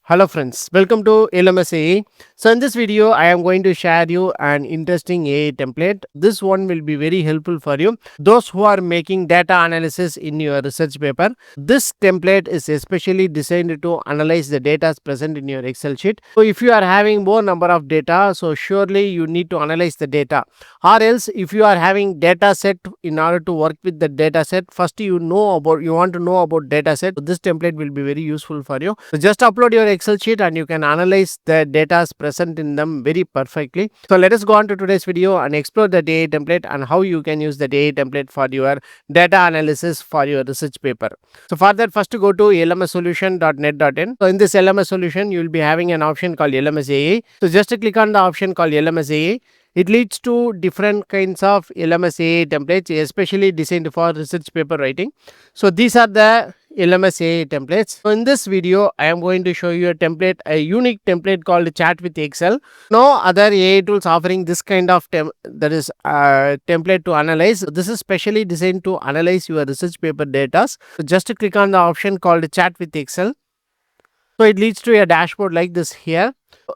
Hello friends, welcome to LMS AI. So in this video, I am going to share you an interesting AI template. This one will be very helpful for you. Those who are making data analysis in your research paper, this template is especially designed to analyze the data present in your Excel sheet. So if you are having more number of data, so surely you need to analyze the data. Or else if you are having data set, in order to work with the data set, first you want to know about data set. So this template will be very useful for you. So just upload your Excel sheet and you can analyze the data present in them very perfectly. So let us go on to today's video and explore the AI template and how you can use the AI template for your data analysis for your research paper. So for that, first go to lmssolution.net.in. So in this LMS solution, you will be having an option called LMS AI. So just click on the option called LMS AI. It leads to different kinds of LMS AI templates, especially designed for research paper writing. So these are the LMS AI templates. So in this video, I am going to show you a unique template called Chat with Excel. No other AI tools offering this kind of template to analyze. This is specially designed to analyze your research paper data. So just click on the option called Chat with Excel. So it leads to a dashboard like this here.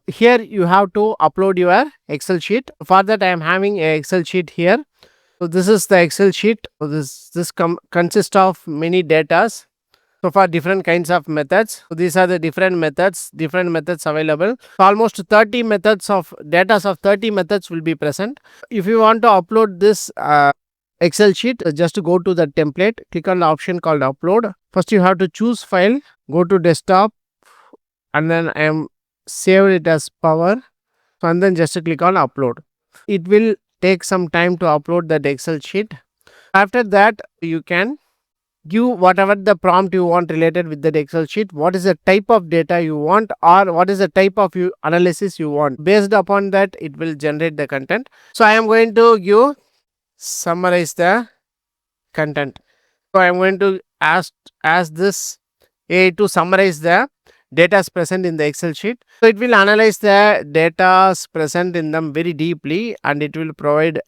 Here you have to upload your Excel sheet. For that, I am having a Excel sheet here. So this is the Excel sheet. So this consists of many datas. So for different kinds of methods, so these are the different methods available. So almost 30 methods of datas of 30 methods will be present. If you want to upload this Excel sheet, just go to the template, click on the option called upload. First you have to choose file, go to desktop, and then I am saved it as power. So and then just click on upload. It will take some time to upload that Excel sheet. After that, you can give whatever the prompt you want related with that Excel sheet, what is the type of data you want, or what is the type of analysis you want. Based upon that, it will generate the content. So I am going to summarize the content. So I am going to ask this AI to summarize the data present in the Excel sheet. So it will analyze the data present in them very deeply and it will provide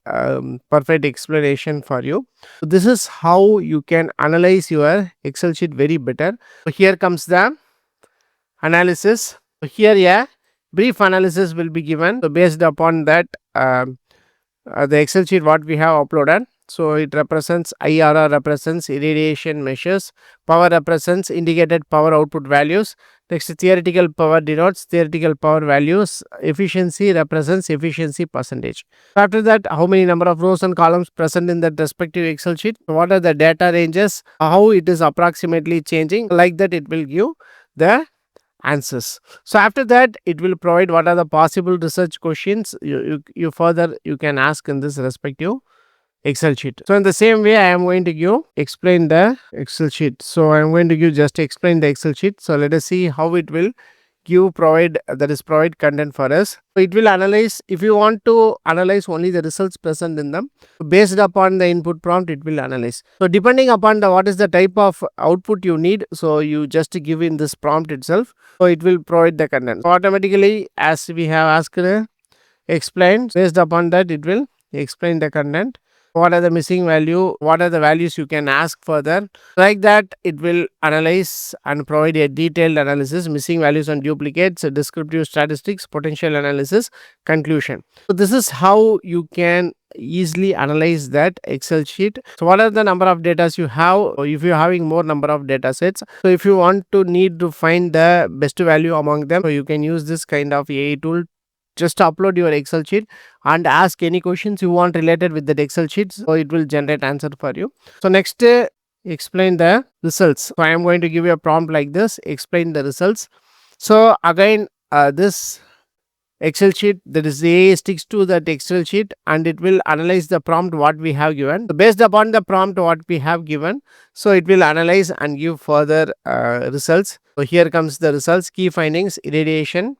perfect explanation for you. So this is how you can analyze your Excel sheet very better. So here comes the analysis. So here a brief analysis will be given. So based upon that the Excel sheet what we have uploaded. So it represents IRR represents irradiation measures, power represents indicated power output values. Next, theoretical power denotes theoretical power values. Efficiency represents efficiency percentage. After that, how many number of rows and columns present in that respective Excel sheet? What are the data ranges? How it is approximately changing? Like that, it will give the answers. So after that, it will provide what are the possible research questions you further you can ask in this respective Excel sheet. So in the same way, I am going to explain the Excel sheet. So I am going to just explain the Excel sheet. So let us see how it will provide content for us. So it will analyze, if you want to analyze only the results present in them, based upon the input prompt, it will analyze. So depending upon what is the type of output you need, so you just give in this prompt itself, so it will provide the content. So automatically, as we have asked, explained, based upon that, it will explain the content. What are the missing value, what are the values you can ask further. Like that, it will analyze and provide a detailed analysis, missing values and duplicates, descriptive statistics, potential analysis, conclusion. So this is how you can easily analyze that Excel sheet. So what are the number of data you have, or if you're having more number of data sets, so if you need to find the best value among them, so you can use this kind of AI tool. Just upload your Excel sheet and ask any questions you want related with that Excel sheet. So it will generate answer for you. So next, explain the results. So I am going to give you a prompt like this, explain the results. So again, this Excel sheet, that is AI sticks to that Excel sheet and it will analyze the prompt what we have given. So based upon the prompt what we have given, so it will analyze and give further results. So here comes the results, key findings, irradiation,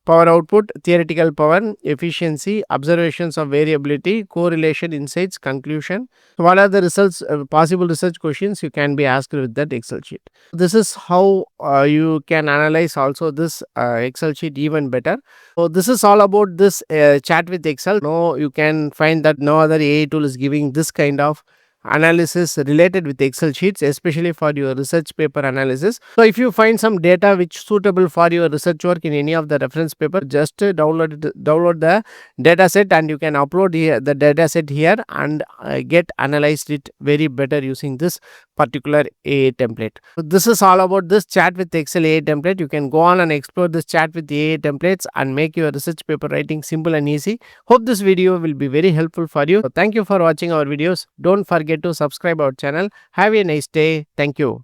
power output, theoretical power, efficiency, observations of variability, correlation, insights, conclusion. So what are the results, possible research questions you can be asked with that Excel sheet. This is how you can analyze also this Excel sheet even better. So this is all about this chat with Excel. No, you can find that no other AI tool is giving this kind of analysis related with Excel sheets, especially for your research paper analysis. So if you find some data which suitable for your research work in any of the reference paper, just download the data set and you can upload here the data set here and get analyzed it very better using this particular AI template. So this is all about this chat with Excel AI template. You can go on and explore this chat with AI templates and make your research paper writing simple and easy. Hope this video will be very helpful for you. So thank you for watching our videos. Don't forget to subscribe our channel. Have a nice day. Thank you.